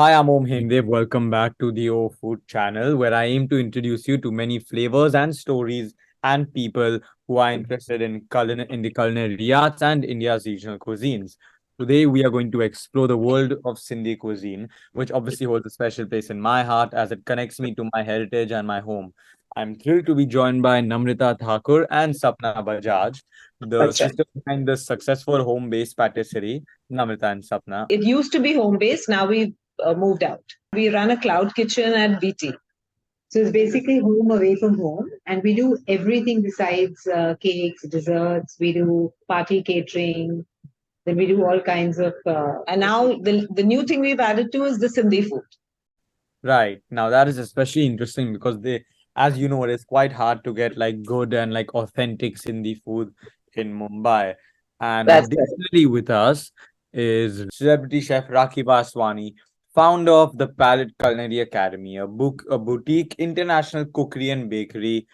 Hi, I'm Om Hemdev. Welcome back to the O Food channel, where I aim to introduce you to many flavors and stories and people who are interested in in the culinary arts and India's regional cuisines. Today, we are going to explore the world of Sindhi cuisine, which obviously holds a special place in my heart as it connects me to my heritage and my home. I'm thrilled to be joined by Namrita Thakur and Sapna Bajaj, the That's right. sister behind the successful home-based patisserie, Namrita and Sapna. It used to be home based. Now we've moved out. We run a cloud kitchen at BT. So it's basically home away from home. And we do everything besides cakes, desserts. We do party catering. Then we do all kinds of. And now the new thing we've added to is the Sindhi food. Right. Now that is especially interesting because as you know, it is quite hard to get like good and like authentic Sindhi food in Mumbai. And That's right. additionally with us is celebrity chef Rakhi Vaswani, founder of the Palette Culinary Academy, a boutique international cookery and bakery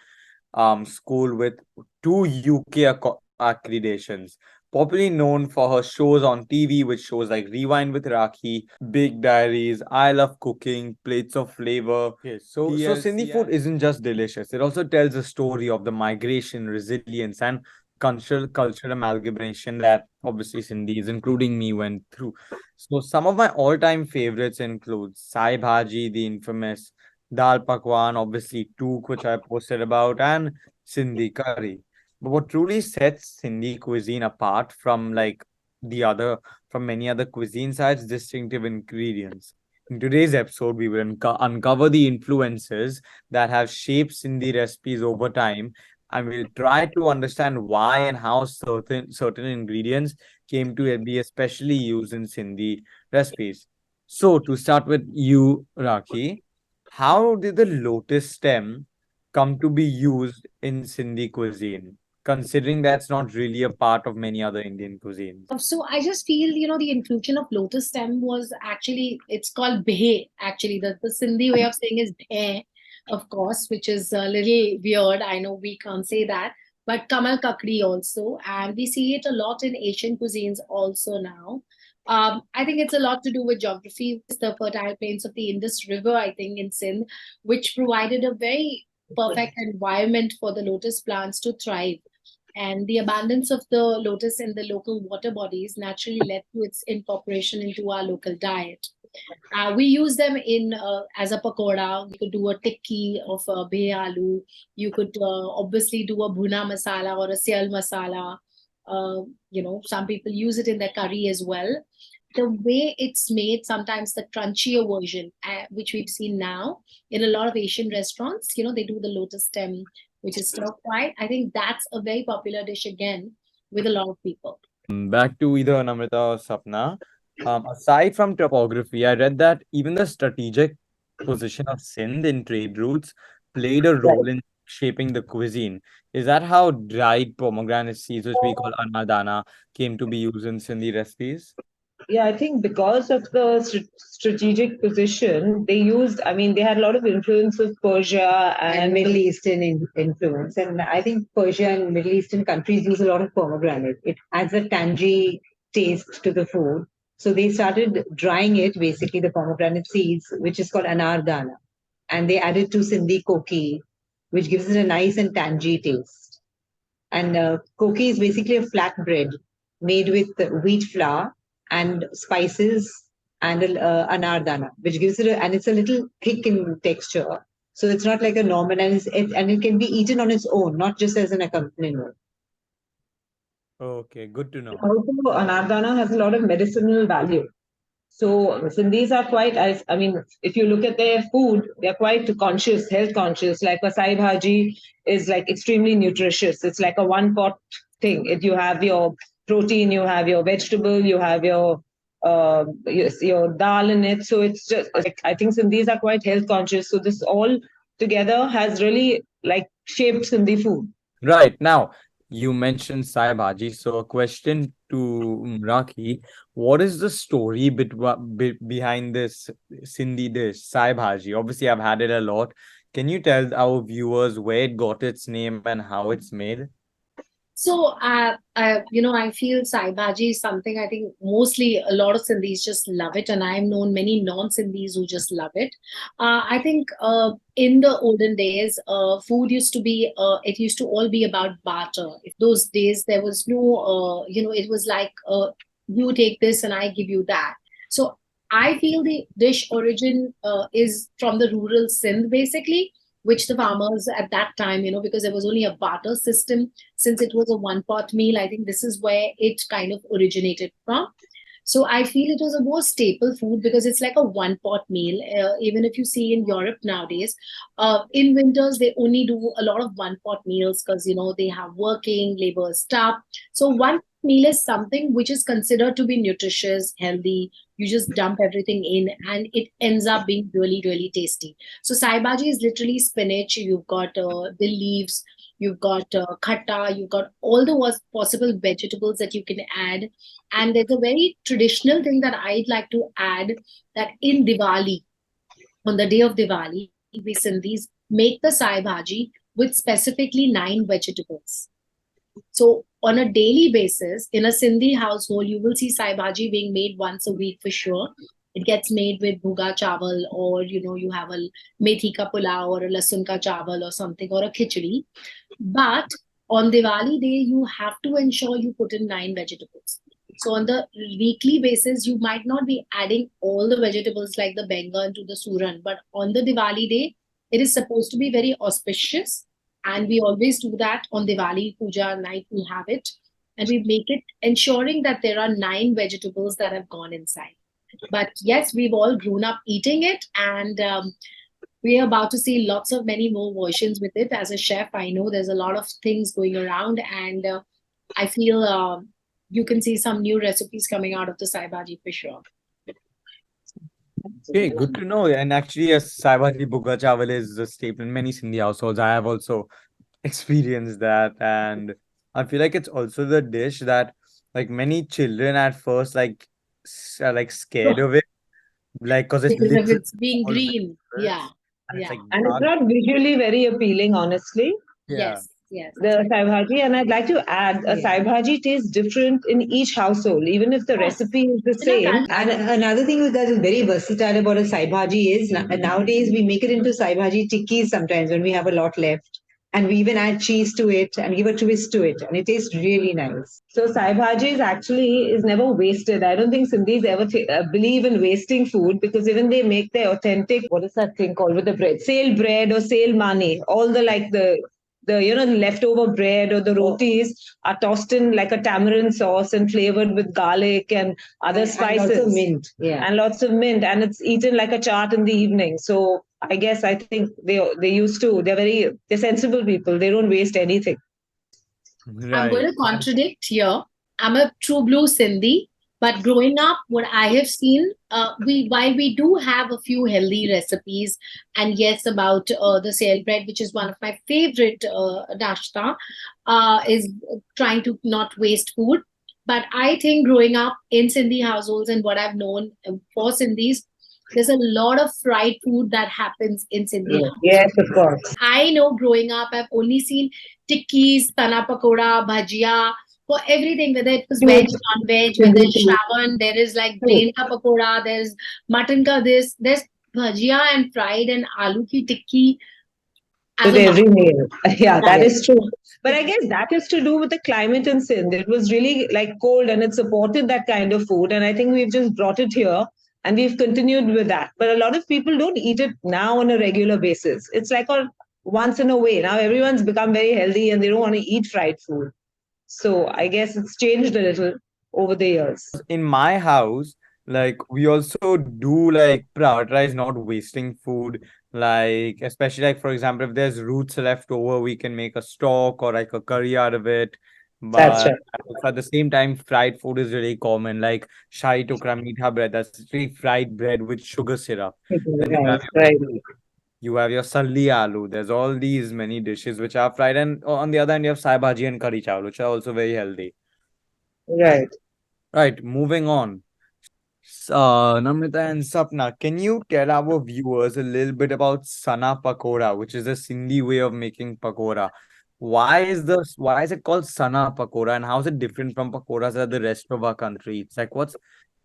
school with two UK accreditations. Popularly known for her shows on TV, with shows like Rewind with Rakhi, Big Diaries, I Love Cooking, Plates of Flavor. Okay, so Sindhi food isn't just delicious; it also tells a story of the migration, resilience, and cultural amalgamation that obviously Sindhis, including me, went through. So some of my all-time favorites include Sai Bhaji, the infamous Dal Pakwan, obviously Took, which I posted about, and Sindhi curry. But what truly sets Sindhi cuisine apart from from many other cuisines are its distinctive ingredients. In today's episode, we will uncover the influences that have shaped Sindhi recipes over time, and we'll try to understand why and how certain ingredients came to be especially used in Sindhi recipes. So, to start with you, Raki, how did the lotus stem come to be used in Sindhi cuisine, considering that's not really a part of many other Indian cuisines? So I just feel, the inclusion of lotus stem was actually, it's called bhe. Actually, the Sindhi way of saying is bhe, of course, which is a little weird. I know we can't say that, but kamal kakdi also. And we see it a lot in Asian cuisines also now. I think it's a lot to do with geography. It's the fertile plains of the Indus River, I think, in Sindh, which provided a very perfect environment for the lotus plants to thrive, and the abundance of the lotus in the local water bodies naturally led to its incorporation into our local diet. We use them in as a pakoda. You could do a tikki of bhe aloo. You could obviously do a bhuna masala or a sial masala. Some people use it in their curry as well. The way it's made, sometimes the crunchier version, which we've seen now in a lot of Asian restaurants, they do the lotus stem, which is stir fried. I think that's a very popular dish again with a lot of people. Back to either Namrita or Sapna. Aside from topography, I read that even the strategic position of Sindh in trade routes played a Right. role in shaping the cuisine. Is that how dried pomegranate seeds, which we call anadana, came to be used in Sindhi recipes? Yeah, I think because of the strategic position, they used, I mean, they had a lot of influence of Persia and Middle Eastern influence. And I think Persia and Middle Eastern countries use a lot of pomegranate. It adds a tangy taste to the food. So they started drying it, basically the pomegranate seeds, which is called anardana. And they added to Sindhi koki, which gives it a nice and tangy taste. And koki is basically a flat bread made with wheat flour and spices and anardana, which gives it and it's a little thick in texture. So it's not like a normal, and and it can be eaten on its own, not just as an accompaniment. Okay, good to know. Also, anardana has a lot of medicinal value. So Sindhis are quite, I mean, if you look at their food, they're quite conscious, health conscious. Like Vasai Bhaji is like extremely nutritious. It's like a one pot thing. You have your protein, you have your vegetable, you have your dal in it. So it's just like I think Sindhis are quite health conscious. So this all together has really like shaped Sindhi food. Right. Now, you mentioned Sai Bhaji. So, a question to Raki. What is the story behind this Sindhi dish, Sai Bhaji? Obviously, I've had it a lot. Can you tell our viewers where it got its name and how it's made? So, I feel Sai Bhaji is something I think mostly a lot of Sindhis just love it, and I've known many non-Sindhis who just love it. I think in the olden days, food used to be, it used to all be about barter. If those days there was no, it was like you take this and I give you that. So I feel the dish origin is from the rural Sindh basically, which the farmers at that time, because there was only a barter system, since it was a one pot meal, I think this is where it kind of originated from. So I feel it was a more staple food because it's like a one pot meal. Even if you see in Europe nowadays, in winters they only do a lot of one pot meals because they have working labor stuff. So one meal is something which is considered to be nutritious, healthy. You just dump everything in, and it ends up being really, really tasty. So sai bhaji is literally spinach. You've got the leaves. You've got khatta. You've got all the possible vegetables that you can add, and there's a very traditional thing that I'd like to add, that in Diwali, on the day of Diwali, we Sindhis make the sai bhaji with specifically 9 vegetables. So on a daily basis, in a Sindhi household, you will see sai bhaji being made once a week for sure. It gets made with bhuga chawal, or you have a methi ka pulao or a lasun ka chawal or something, or a khichdi. But on Diwali day, you have to ensure you put in 9 vegetables. So on the weekly basis, you might not be adding all the vegetables like the bengan to the suran, but on the Diwali day, it is supposed to be very auspicious, and we always do that on Diwali puja night. We have it, and we make it ensuring that there are 9 vegetables that have gone inside. But yes, we've all grown up eating it, and we are about to see lots of many more versions with it. As a chef, I know there's a lot of things going around, and I feel you can see some new recipes coming out of the sai bhaji for sure. Okay, good to know. And actually, a Sai Bhaji Bhuga Chawal is a staple in many Sindhi households. I have also experienced that, and I feel like it's also the dish that like many children at first are like scared of it, like because it's Because of literally its being all green. Yeah. vegetables and it's Yeah. like And it's dark. not visually very appealing, honestly. Yeah. Yes. Yes. The sai bhaji, and I'd like to add, a sai bhaji tastes different in each household, even if the Yes. recipe is the In a same. And country. another thing that is very versatile about a sai bhaji is nowadays we make it into sai bhaji tikkis sometimes when we have a lot left. And we even add cheese to it and give a twist to it, and it tastes really nice. So sai bhaji is never wasted. I don't think Sindhis ever believe in wasting food, because even they make their authentic, what is that thing called with the bread? Sale bread or sale mane. All the like the leftover bread or the rotis are tossed in like a tamarind sauce and flavored with garlic and other spices. And lots of mint. Yeah. And lots of mint. And it's eaten like a chaat in the evening. So I think they're sensible people. They don't waste anything. I'm going Right. to contradict here. I'm a true blue Sindhi, but growing up, what I have seen, while we do have a few healthy recipes, and yes, about the sale bread, which is one of my favorite nashta, is trying to not waste food. But I think growing up in Sindhi households and what I've known for Sindhis, there's a lot of fried food that happens in Sindhi households. Yes, of course. I know growing up, I've only seen tikkis, tana pakoda, bhajia, for everything, whether it was veg, non-veg, whether it's Shravan, there is like plain ka pakoda, there's mutton ka this, there's bhajia and fried and aloo ki tikki as With a every must. meal. Yeah, that is true. But I It's guess that is to do with the climate in Sindh. It was really like cold and it supported that kind of food. And I think we've just brought it here and we've continued with that. But a lot of people don't eat it now on a regular basis. It's like a once in a way. Now everyone's become very healthy and they don't want to eat fried food. So I guess it's changed a little over the years. In my house, like we also do like prioritize not wasting food. Like especially like for example, if there's roots left over, we can make a stock or like a curry out of it. That's But right. at the same time, fried food is really common. Like shahi tukra meetha bread, that's really fried bread with sugar syrup. Then Right, right. you have your salli aloo. There's all these many dishes which are fried, and on the other hand, you have sai bhaji and curry chawal, which are also very healthy. Right. Right, moving on. Namrita and Sapna, can you tell our viewers a little bit about Sana Pakora, which is a Sindhi way of making pakora? why is it called Sana Pakora, and how is it different from pakoras at the rest of our country? It's like, what's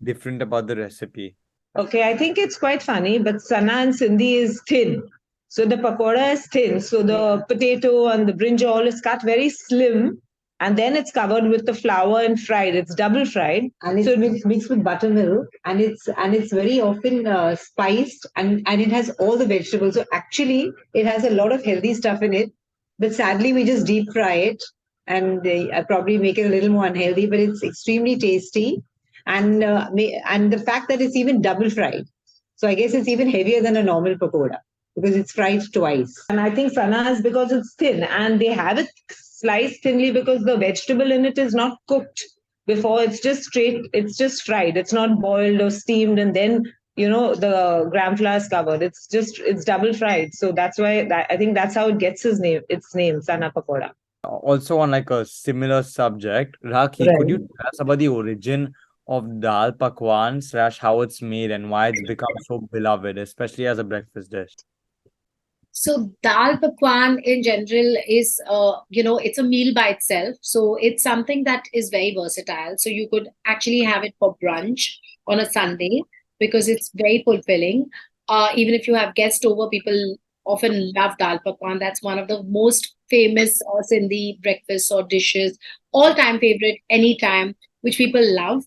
different about the recipe? Okay, I think it's quite funny, but Sana and Sindhi is thin. So the pakora is thin. So the potato and the brinjal is cut very slim, and then it's covered with the flour and fried. It's double fried, and it's mixed with buttermilk, and it's very often spiced, and it has all the vegetables. So actually, it has a lot of healthy stuff in it. But sadly, we just deep fry it, and probably make it a little more unhealthy. But it's extremely tasty, and the fact that it's even double fried. So I guess it's even heavier than a normal pakoda because it's fried twice. And I think sana is because it's thin, and they have it sliced thinly because the vegetable in it is not cooked before. It's just straight. It's just fried. It's not boiled or steamed, and then the gram flour is covered. It's double fried. So that's why I think that's how it gets its name, sana pakoda. Also, on like a similar subject, Rakhi, could you Right. tell us about the origin of dal pakwan slash how it's made and why it's become so beloved, especially as a breakfast dish? So dal pakwan in general is, it's a meal by itself. So it's something that is very versatile. So you could actually have it for brunch on a Sunday because it's very fulfilling. Even if you have guests over, people often love dal pakwan. That's one of the most famous Sindhi breakfasts or dishes, all-time favorite, anytime, which people love.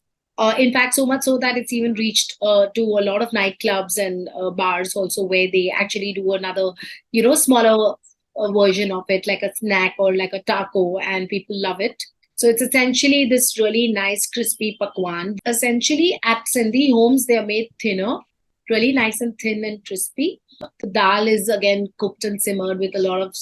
In fact, so much so that it's even reached to a lot of nightclubs and bars also, where they actually do another, smaller version of it, like a snack or like a taco, and people love it. So it's essentially this really nice crispy pakwan. Essentially, at Sindhi homes, they are made thinner, really nice and thin and crispy. The dal is again cooked and simmered with a lot of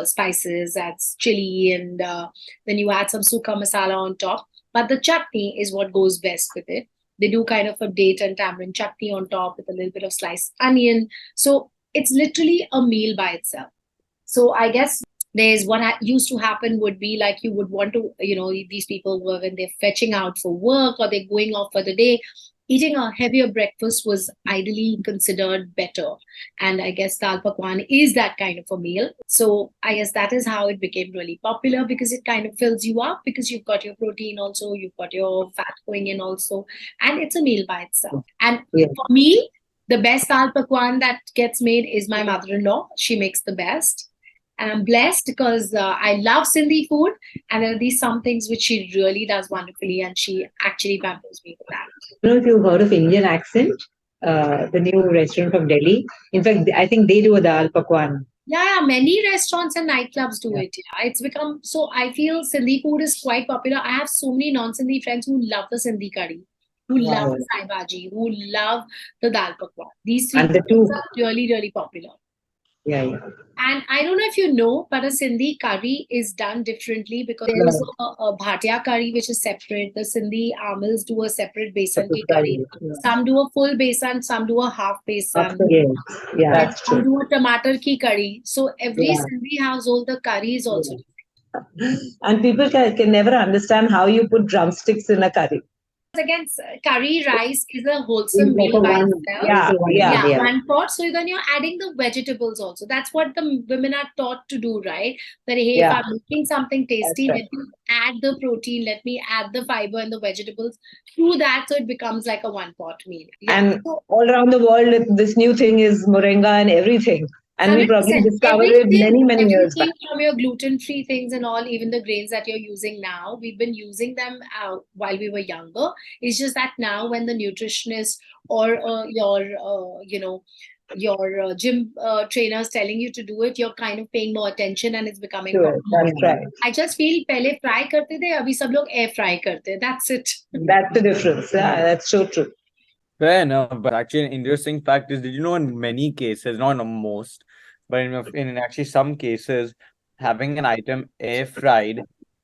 spices. That's chili, and then you add some suka masala on top. But the chutney is what goes best with it. They do kind of a date and tamarind chutney on top with a little bit of sliced onion. So it's literally a meal by itself. So I guess there's what used to happen would be like you would want to, these people were when they're fetching out for work or they're going off for the day, eating a heavier breakfast was ideally considered better. And I guess dal pakwan is that kind of a meal. So I guess that is how it became really popular because it kind of fills you up because you've got your protein also, you've got your fat going in also, and it's a meal by itself. And Yeah. for me, the best dal pakwan that gets made is my mother-in-law. She makes the best. And I'm blessed because I love Sindhi food, and there are these some things which she really does wonderfully, and she actually pampers me for that. I don't know if you've heard of Indian Accent, the new restaurant from Delhi. In fact, I think they do a dal pakwan. Yeah, many restaurants and nightclubs do it. Yeah. It's become so. I feel Sindhi food is quite popular. I have so many non-Sindhi friends who love the Sindhi curry, who love the sai bhaji, who love the dal pakwan. These three And the foods two. are really, really popular. Yeah. And I don't know if you know, but a Sindhi curry is done differently because there's a bhatia curry which is separate. The Sindhi Amils do a separate besan ki curry. Some do a full besan, some do a half besan. Yes. Yeah, And that's some true. do a tomato ki curry. So every Yeah. Sindhi household, the curry is also And people can never understand how you put drumsticks in a curry. again, curry rice is a wholesome It's like meal a by one, itself. yeah. One pot. So then you're adding the vegetables also. That's what the women are taught to do, right? That hey, if Yeah. I'm making something tasty, That's right. let me add the protein, let me add the fiber and the vegetables through that, so it becomes like a one pot meal. And all around the world, this new thing is moringa and everything. And we probably 100%. discovered it many, many years back. Everything from your gluten-free things and all, even the grains that you're using now, we've been using them while we were younger. It's just that now, when the nutritionist or your gym trainer is telling you to do it, you're kind of paying more attention and it's becoming Sure, popular. that's right. I just feel पहले fry करते थे, अभी सब लोग air fry करते हैं. That's it. That's the difference. Yeah, that's so true. Fair enough, but actually, an interesting fact is, did you know in many cases, not in most, but in actually some cases, having an item air fried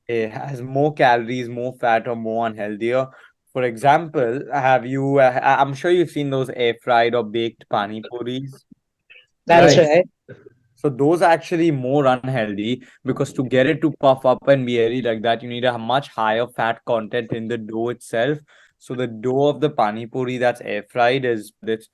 has more calories, more fat, or more unhealthier. For example, I'm sure you've seen those air fried or baked pani puris, That's right? right. So those are actually more unhealthy because to get it to puff up and be airy like that, you need a much higher fat content in the dough itself. So the dough of the pani puri that's air fried is it's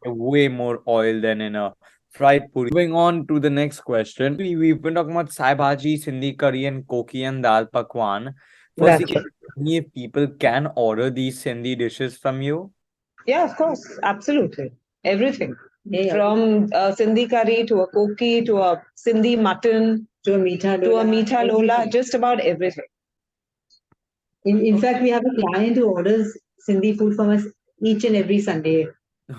way more oil than in a fried puri. Moving on to the next question. We've been talking about Sai Bhaji, Sindhi curry, and koki and dal pakwan. Firstly, That's can right. you tell me if people can order these Sindhi dishes from you? Yeah, of course, absolutely. Everything. Yeah. From Sindhi curry to a koki to a Sindhi mutton To a meetha to a lola, meetha lola, everything. just about everything. In fact, we have a client who orders Sindhi food from us each and every Sunday.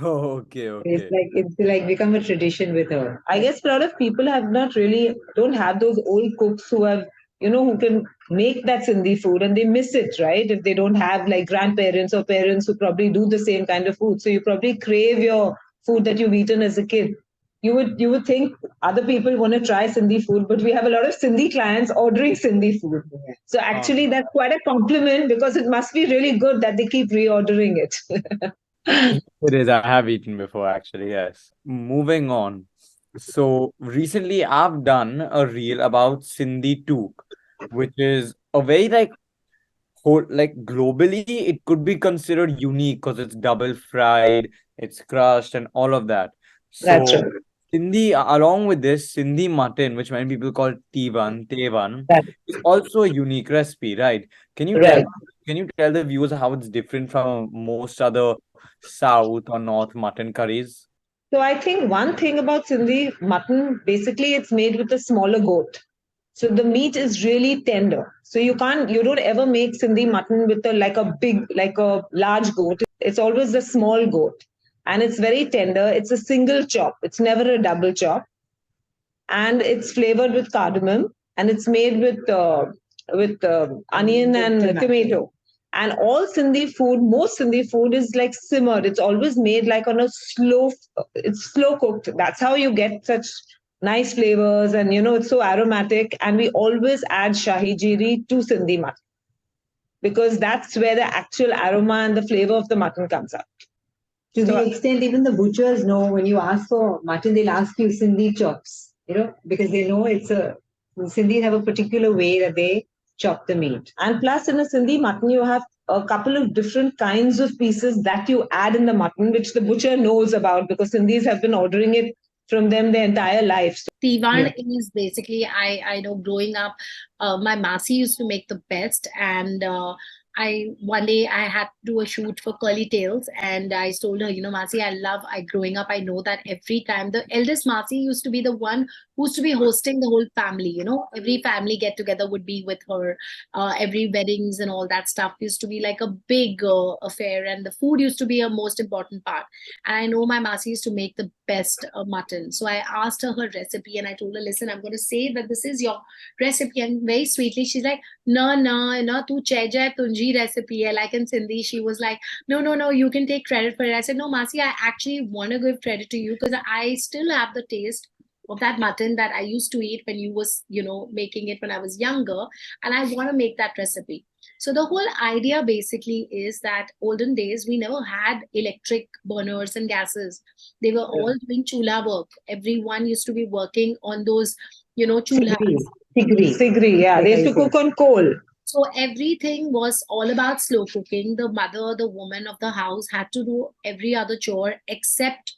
Oh, okay, okay. It's like become a tradition with her. I guess a lot of people have not really don't have those old cooks who have who can make that Sindhi food and they miss it, right? If they don't have like grandparents or parents who probably do the same kind of food, so you probably crave your food that you've eaten as a kid. You would think other people want to try Sindhi food, but we have a lot of Sindhi clients ordering Sindhi food. So actually, that's quite a compliment because it must be really good that they keep reordering it. It is. I have eaten before, actually. Yes. Moving on. So recently, I've done a reel about Sindhi Took, which is a very whole globally, it could be considered unique because it's double fried, it's crushed, and all of that. That's So right. Sindhi, along with this, Sindhi mutton, which many people call Tevan, That's is also a unique recipe, right? Can you tell right. can you tell the viewers how it's different from most other South or North mutton curries? So I think one thing about Sindhi mutton, basically it's made with a smaller goat. So the meat is really tender. So you don't ever make Sindhi mutton with like a large goat. It's always a small goat. And it's very tender. It's a single chop. It's never a double chop. And it's flavored with cardamom and it's made with onion and tomato. And all Sindhi food, most Sindhi food is like simmered. It's always made like on a it's slow cooked. That's how you get such nice flavors and it's so aromatic. And we always add shahi jeeri to Sindhi mutton because that's where the actual aroma and the flavor of the mutton comes out. To So the extent even the butchers know when you ask for mutton, they'll ask you Sindhi chops, because they know Sindhis have a particular way that they chop the meat. And plus, in a Sindhi mutton, you have a couple of different kinds of pieces that you add in the mutton, which the butcher knows about because Sindhis have been ordering it from them their entire lives. Tivan Yeah. is basically, I know growing up, my Masi used to make the best, and I one day I had to do a shoot for Curly Tales, and I told her, Masi, I growing up, I know that every time the eldest Masi used to be the one who used to be hosting the whole family, every family get together would be with her, every weddings and all that stuff used to be like a big affair, and the food used to be a most important part. And I know my Masi used to make the best mutton. So I asked her her recipe and I told her, listen, I'm going to say that this is your recipe. And very sweetly, she's like, no, no, no, tu cheja tunji recipe hai. Like in Sindhi, she was like, no, no, no, you can take credit for it. I said, no, Masi, I actually want to give credit to you because I still have the taste of that mutton that I used to eat when you was, making it when I was younger. And I want to make that recipe. So the whole idea basically is that olden days, we never had electric burners and gases. They were all doing chula work. Everyone used to be working on those, chulhas. Sigri, yeah. They used to cook on coal. So everything was all about slow cooking. The mother, the woman of the house had to do every other chore except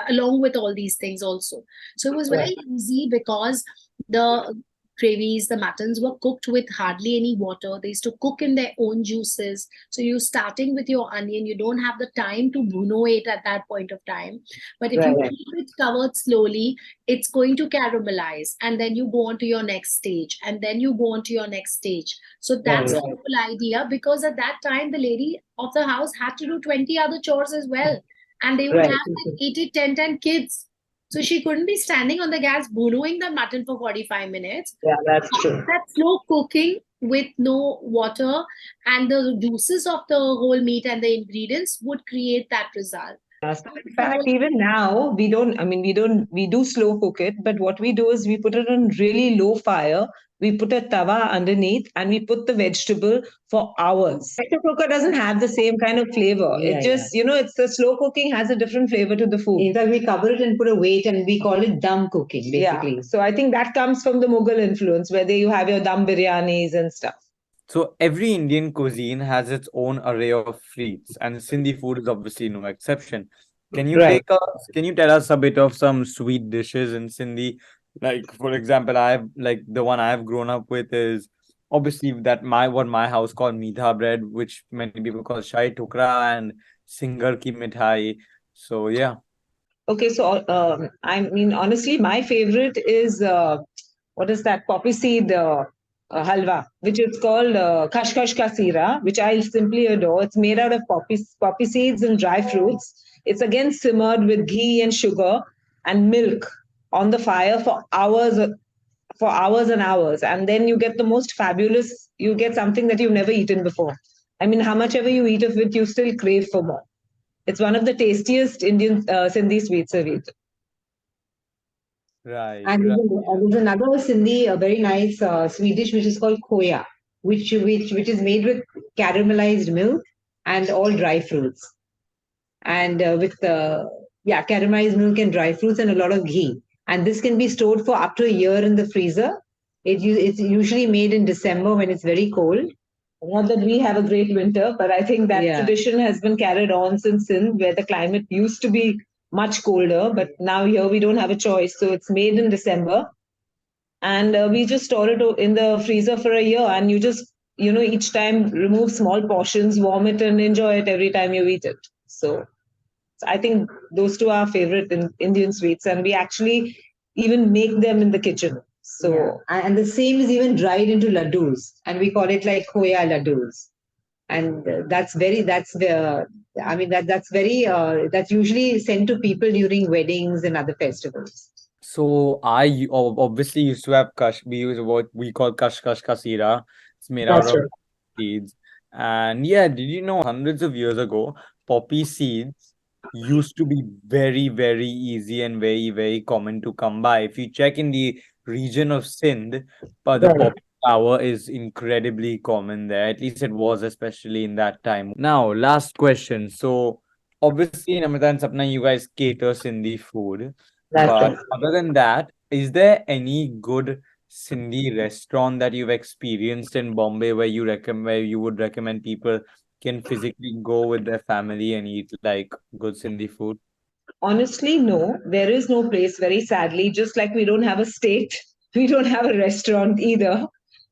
along with all these things also. So it was very easy because the gravies, the muttons were cooked with hardly any water. They used to cook in their own juices. So you starting with your onion, you don't have the time to bruno it at that point of time. But if you keep it covered slowly, it's going to caramelize, and then you go on to your next stage, and then you go on to your next stage. So that's the whole idea, because at that time the lady of the house had to do 20 other chores as well, and they would have like 80, 10, 10 kids. So she couldn't be standing on the gas burnowing the mutton for 45 minutes. Yeah, that's true. That slow cooking with no water and the juices of the whole meat and the ingredients would create that result. In fact, even now, we do slow cook it, but what we do is we put it on really low fire. We put a tawa underneath and we put the vegetable for hours. Pressure cooker doesn't have the same kind of flavor. Yeah, It just, it's the slow cooking has a different flavor to the food. In fact, we cover it and put a weight and we call it dum cooking, basically. Yeah. So I think that comes from the Mughal influence, where you have your dum biryanis and stuff. So every Indian cuisine has its own array of treats, and Sindhi food is obviously no exception. Can you Right. can you tell us a bit of some sweet dishes in Sindhi? Like, for example, like the one I've grown up with is obviously that what my house called meetha bread, which many people call shai tukra and singar ki mithai. So yeah. Okay, so I mean, honestly, my favorite is what is that poppy seed halwa, which is called kashkash kasira, which I simply adore. It's made out of poppy seeds and dry fruits. It's again simmered with ghee and sugar and milk on the fire for hours and hours, and then you get the most fabulous. You get something that you've never eaten before. I mean, how much ever you eat of it, you still crave for more. It's one of the tastiest Indian Sindhi sweets I've eaten. Right, And right. there's another Sindhi, a very nice Swedish, which is called koya, which is made with caramelized milk and all dry fruits, and with caramelized milk and dry fruits and a lot of ghee. And this can be stored for up to a year in the freezer. It's usually made in December when it's very cold. Not that we have a great winter, but I think that tradition has been carried on since then, where the climate used to be much colder, but now here we don't have a choice. So it's made in December, and we just store it in the freezer for a year, and you just each time remove small portions, warm it, and enjoy it every time you eat it. So I think those two are favorite Indian sweets, and we actually even make them in the kitchen. So And the same is even dried into laddus, and we call it like koya laddus. And that's the I mean that's very that's usually sent to people during weddings and other festivals. So obviously used to have we use what we call kashkash kasira. It's made out that's of right. seeds. And yeah, did you know hundreds of years ago, poppy seeds used to be very, very easy and very, very common to come by. If you check in the region of Sindh, the Right. poppy flower is incredibly common there. At least it was, especially in that time. Now, last question. So obviously, Namita and Sapna, you guys cater Sindhi food. That's But right. other than that, is there any good Sindhi restaurant that you've experienced in Bombay where you would recommend people can physically go with their family and eat like good Sindhi food? Honestly, no, there is no place, very sadly, just like we don't have a state, we don't have a restaurant either.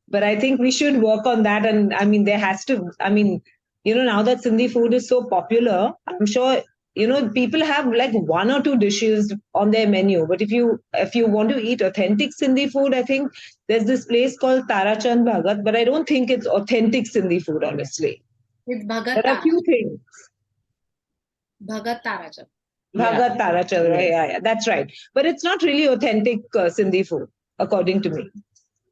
But I think we should work on that. And I mean, there has to, I mean, now that Sindhi food is so popular, I'm sure, people have like one or two dishes on their menu. But if you want to eat authentic Sindhi food, I think there's this place called Tarachand Bhagat, but I don't think it's authentic Sindhi food, honestly. It's There are Bhagat few things. Tarachal. Bhagat Tarachal, right? Yeah, that's right. But it's not really authentic Sindhi food, according to me.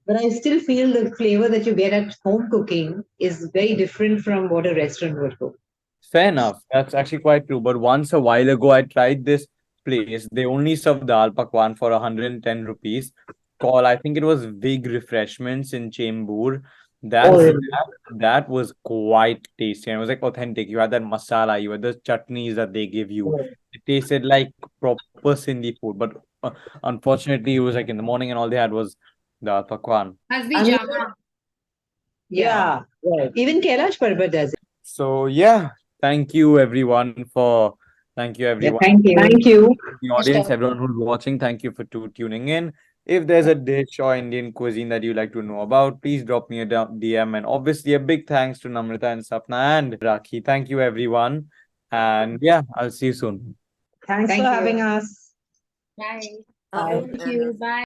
But I still feel the flavor that you get at home cooking is very different from what a restaurant would cook. Fair enough. That's actually quite true. But once a while ago, I tried this place. They only serve dal pakwan for 110 rupees. I think it was Big Refreshments in Chembur. Oh, That was quite tasty. And it was like authentic. You had that masala, you had the chutneys that they give you. It tasted like proper Sindhi food. But unfortunately, it was like in the morning and all they had was dal pakwan. Has I the mean, Jama. yeah, right. Even Kailash Parbat does it. So yeah, thank you everyone thank you Yeah, everyone. thank you. Thank you. The audience, everyone who's watching, thank you for tuning in. If there's a dish or Indian cuisine that you like to know about, please drop me a DM. And obviously, a big thanks to Namrata and Sapna and Rakhi. Thank you, everyone. And yeah, I'll see you soon. Thanks Thank for you. having us. Bye. Bye. Thank you. Bye.